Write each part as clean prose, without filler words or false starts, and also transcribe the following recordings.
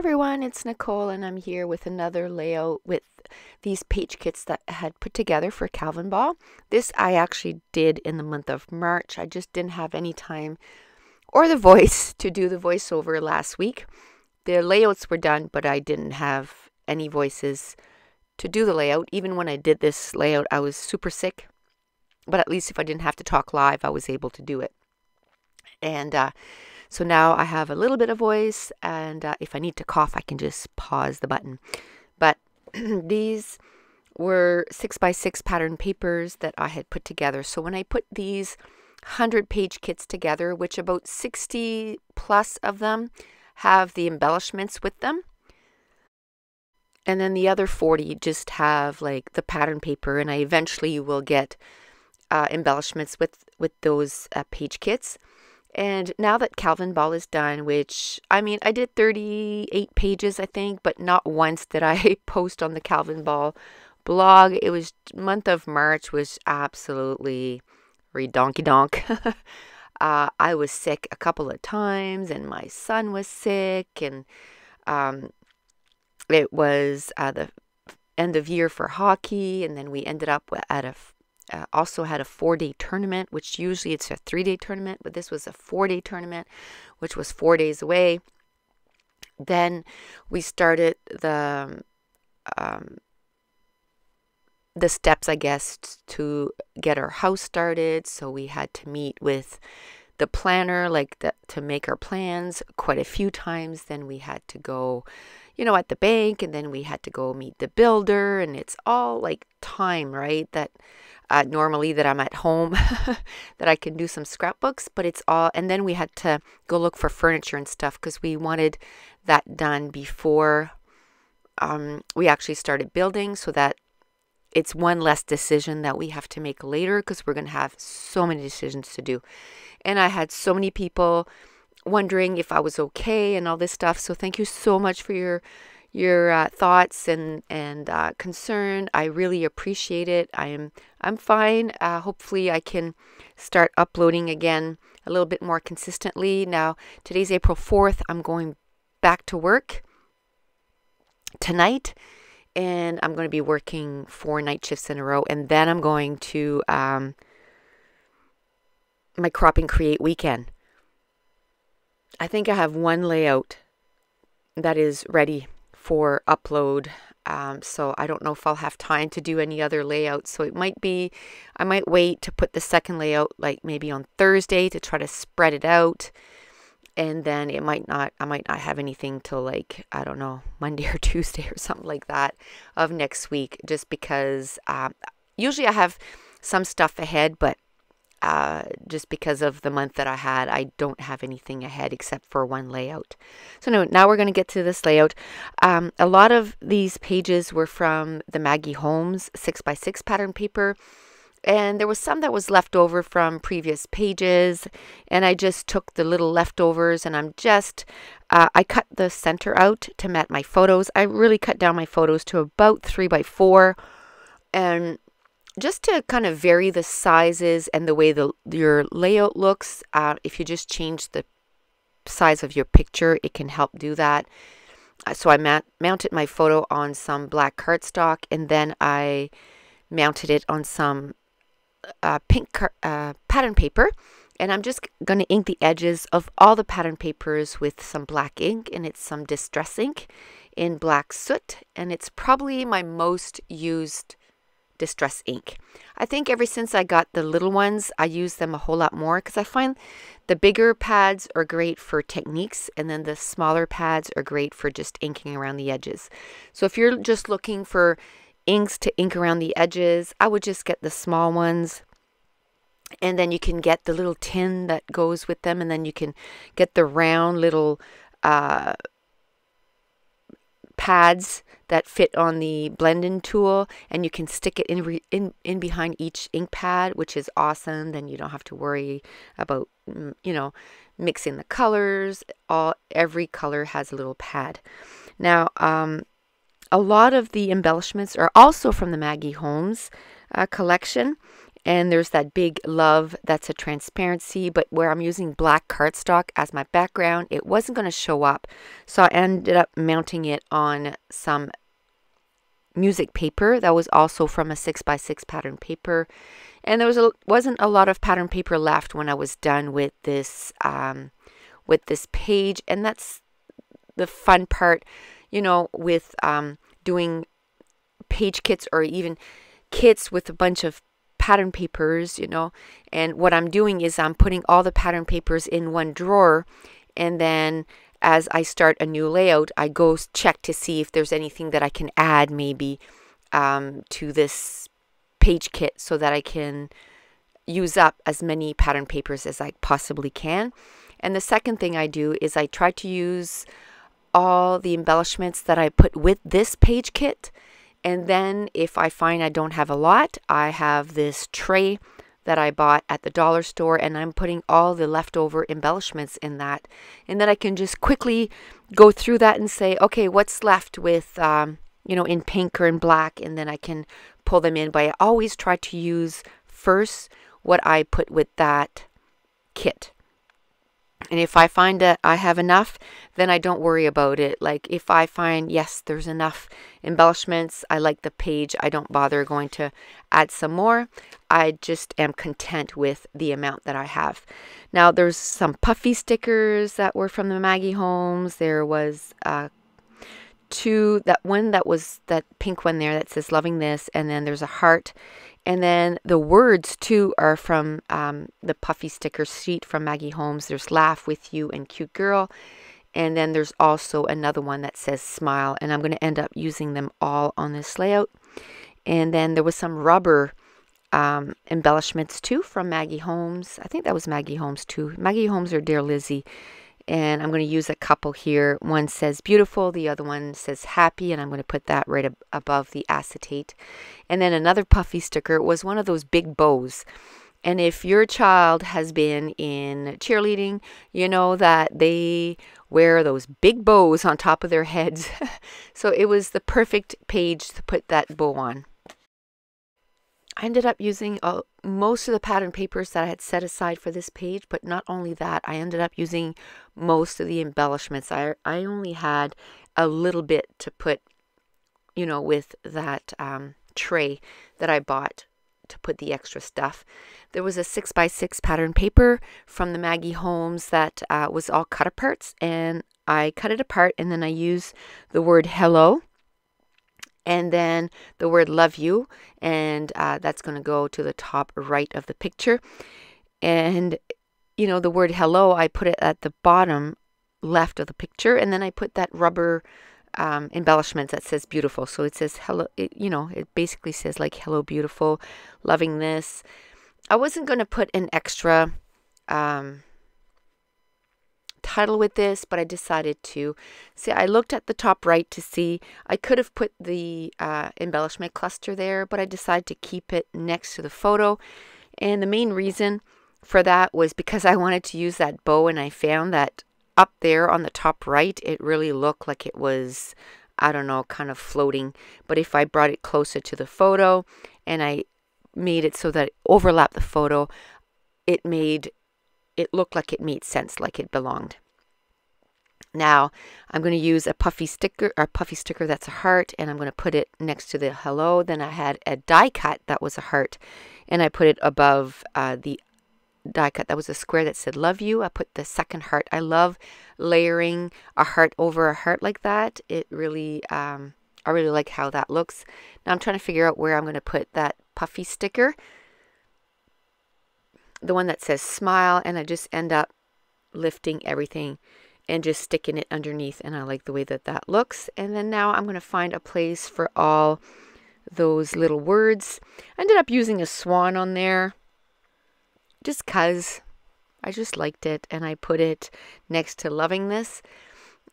everyone, it's Nicole and I'm here with another layout with these page kits that I had put together for Calvinball. This I actually did in the month of March. I just didn't have any time or the voice to do the voiceover last week. The layouts were done, but I didn't have any voices to do the layout. Even when I did this layout, I was super sick, but at least if I didn't have to talk live, I was able to do it. And so now I have a little bit of voice, and if I need to cough, I can just pause the button. But these were 6x6 pattern papers that I had put together. So when I put these 100-page kits together, which about 60 plus of them have the embellishments with them, and then the other 40 just have like the pattern paper, and I eventually will get embellishments with those page kits. And now that Calvinball is done, which, I mean, I did 38 pages, I think, but not once did I post on the Calvinball blog. It was, month of March was absolutely redonky-donk. I was sick a couple of times, and my son was sick, and it was the end of year for hockey, and then we ended up at a also had a 4-day tournament, which usually it's a 3-day tournament, but this was a 4-day tournament, which was 4 days away. Then we started the steps, I guess, to get our house started. So we had to meet with the planner, to make our plans quite a few times. Then we had to go, at the bank, and then we had to go meet the builder, and it's all like time, right? That normally that I'm at home that I can do some scrapbooks, but it's all, and then we had to go look for furniture and stuff because we wanted that done before we actually started building, so that it's one less decision that we have to make later, because we're going to have so many decisions to do. And I had so many people wondering if I was okay and all this stuff, so thank you so much for your thoughts and concern. I really appreciate it. I'm fine. Hopefully I can start uploading again a little bit more consistently. Now, today's April 4th. I'm going back to work tonight, and I'm going to be working 4 night shifts in a row, and then I'm going to my Crop and Create weekend. I think I have one layout that is ready for upload, so I don't know if I'll have time to do any other layouts. So it might be, I might wait to put the second layout like maybe on Thursday to try to spread it out, and then I might not have anything till like, I don't know, Monday or Tuesday or something like that of next week, just because usually I have some stuff ahead, but just because of the month that I had, I don't have anything ahead except for one layout. So now we're going to get to this layout. A lot of these pages were from the Maggie Holmes 6x6 pattern paper, and there was some that was left over from previous pages, and I just took the little leftovers, and I cut the center out to match my photos. I really cut down my photos to about 3x4, and just to kind of vary the sizes and the way your layout looks. If you just change the size of your picture, it can help do that. So I mounted my photo on some black cardstock, and then I mounted it on some pink pattern paper, and I'm just going to ink the edges of all the pattern papers with some black ink, and it's some distress ink in black soot, and it's probably my most used distress ink. I think ever since I got the little ones, I use them a whole lot more, because I find the bigger pads are great for techniques, and then the smaller pads are great for just inking around the edges. So if you're just looking for inks to ink around the edges, I would just get the small ones, and then you can get the little tin that goes with them, and then you can get the round little pads that fit on the blend-in tool, and you can stick it in behind each ink pad, which is awesome. Then you don't have to worry about mixing the colors. Every color has a little pad. Now a lot of the embellishments are also from the Maggie Holmes collection, And there's that big love that's a transparency, but where I'm using black cardstock as my background, it wasn't going to show up. So I ended up mounting it on some music paper that was also from a 6x6 pattern paper. And there wasn't a lot of pattern paper left when I was done with this page. And that's the fun part, you know, with doing page kits or even kits with a bunch of pattern papers, you know. And what I'm doing is I'm putting all the pattern papers in one drawer, and then as I start a new layout, I go check to see if there's anything that I can add maybe to this page kit so that I can use up as many pattern papers as I possibly can. And the second thing I do is I try to use all the embellishments that I put with this page kit. And then if I find I don't have a lot, I have this tray that I bought at the dollar store, and I'm putting all the leftover embellishments in that. And then I can just quickly go through that and say, okay, what's left with, you know, in pink or in black, and then I can pull them in. But I always try to use first what I put with that kit. And if I find that I have enough, then I don't worry about it. Like if I find, yes, there's enough embellishments, I like the page, I don't bother going to add some more. I just am content with the amount that I have. Now there's some puffy stickers that were from the Maggie Homes. There was that pink one there that says loving this, and then there's a heart. And then the words too are from the puffy sticker sheet from Maggie Homes. There's laugh with you and cute girl. And then there's also another one that says smile. And I'm going to end up using them all on this layout. And then there was some rubber embellishments too from Maggie Homes. I think that was Maggie Homes too. Maggie Homes or Dear Lizzie. And I'm going to use a couple here. One says beautiful, the other one says happy, and I'm going to put that right above the acetate. And then another puffy sticker was one of those big bows. And if your child has been in cheerleading, you know that they wear those big bows on top of their heads. So it was the perfect page to put that bow on. I ended up using most of the pattern papers that I had set aside for this page, but not only that, I ended up using most of the embellishments. I only had a little bit to put, you know, with that tray that I bought to put the extra stuff. There was a 6x6 pattern paper from the Maggie Homes that was all cut aparts, and I cut it apart, and then I used the word hello, and then the word love you, and that's going to go to the top right of the picture. And you know, the word hello, I put it at the bottom left of the picture, and then I put that rubber embellishment that says beautiful. So it says hello, you know, it basically says like hello beautiful, loving this. I wasn't going to put an extra title with this, but I decided to. See, I looked at the top right to see, I could have put the embellishment cluster there, but I decided to keep it next to the photo. And the main reason for that was because I wanted to use that bow, and I found that up there on the top right, it really looked like it was, I don't know, kind of floating. But if I brought it closer to the photo and I made it so that it overlapped the photo, it looked like it made sense, like it belonged. Now I'm going to use a puffy sticker that's a heart, and I'm going to put it next to the hello. Then I had a die cut that was a heart, and I put it above the die cut that was a square that said love you. I put the second heart. I love layering a heart over a heart like that. It really, I really like how that looks. Now I'm trying to figure out where I'm going to put that puffy sticker, the one that says smile, and I just end up lifting everything and just sticking it underneath, and I like the way that that looks. And then now I'm going to find a place for all those little words. I ended up using a swan on there just because I just liked it, and I put it next to loving this.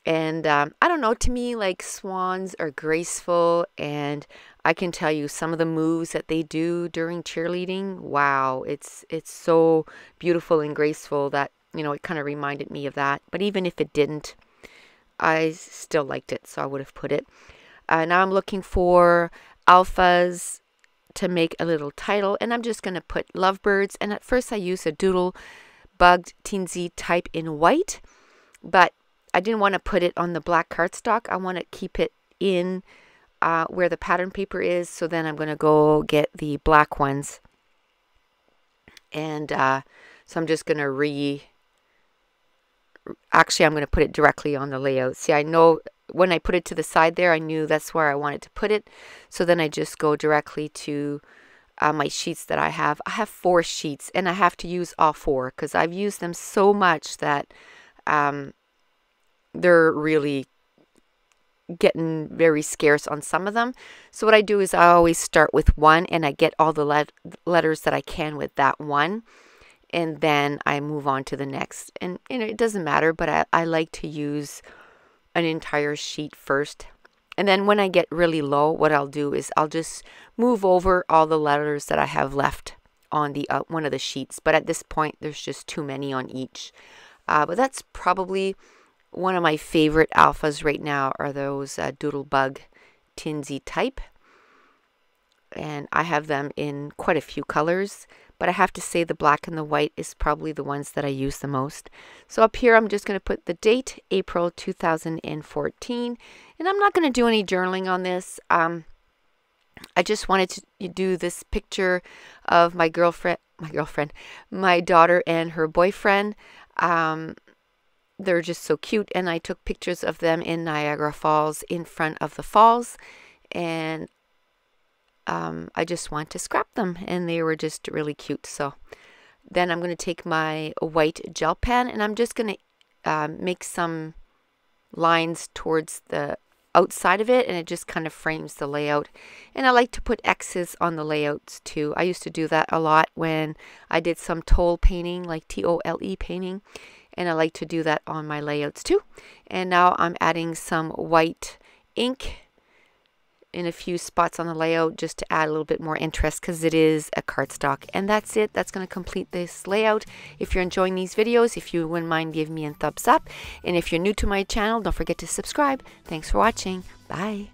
And I don't know, to me, like, swans are graceful, and I can tell you some of the moves that they do during cheerleading, wow, it's so beautiful and graceful that, you know, it kind of reminded me of that. But even if it didn't, I still liked it, so I would have put it. Now I'm looking for alphas to make a little title, and I'm just going to put lovebirds. And at first I used a doodle bugged teensy type in white, but I didn't want to put it on the black cardstock. I want to keep it in where the pattern paper is. So then I'm going to go get the black ones. And so I'm just going to actually I'm going to put it directly on the layout. See, I know when I put it to the side there, I knew that's where I wanted to put it. So then I just go directly to my sheets that I have. I have 4 sheets, and I have to use all 4 because I've used them so much that they're really getting very scarce on some of them. So what I do is I always start with one, and I get all the letters that I can with that one, and then I move on to the next. And it doesn't matter, but I like to use an entire sheet first. And then when I get really low, what I'll do is I'll just move over all the letters that I have left on the one of the sheets. But at this point, there's just too many on each. But that's probably one of my favorite alphas right now, are those Doodlebug Tinsy type. And I have them in quite a few colors, but I have to say the black and the white is probably the ones that I use the most. So up here I'm just going to put the date, April 2014, and I'm not going to do any journaling on this. I just wanted to do this picture of my daughter and her boyfriend. They're just so cute, and I took pictures of them in Niagara Falls in front of the falls, and I just want to scrap them, and they were just really cute. So then I'm going to take my white gel pen, and I'm just going to make some lines towards the outside of it, and it just kind of frames the layout. And I like to put X's on the layouts too. I used to do that a lot when I did some toll painting, like TOLE painting, and I like to do that on my layouts too. And now I'm adding some white ink in a few spots on the layout just to add a little bit more interest, because it is a cardstock. And that's it. That's going to complete this layout. If you're enjoying these videos, if you wouldn't mind giving me a thumbs up, and if you're new to my channel, don't forget to subscribe. Thanks for watching. Bye.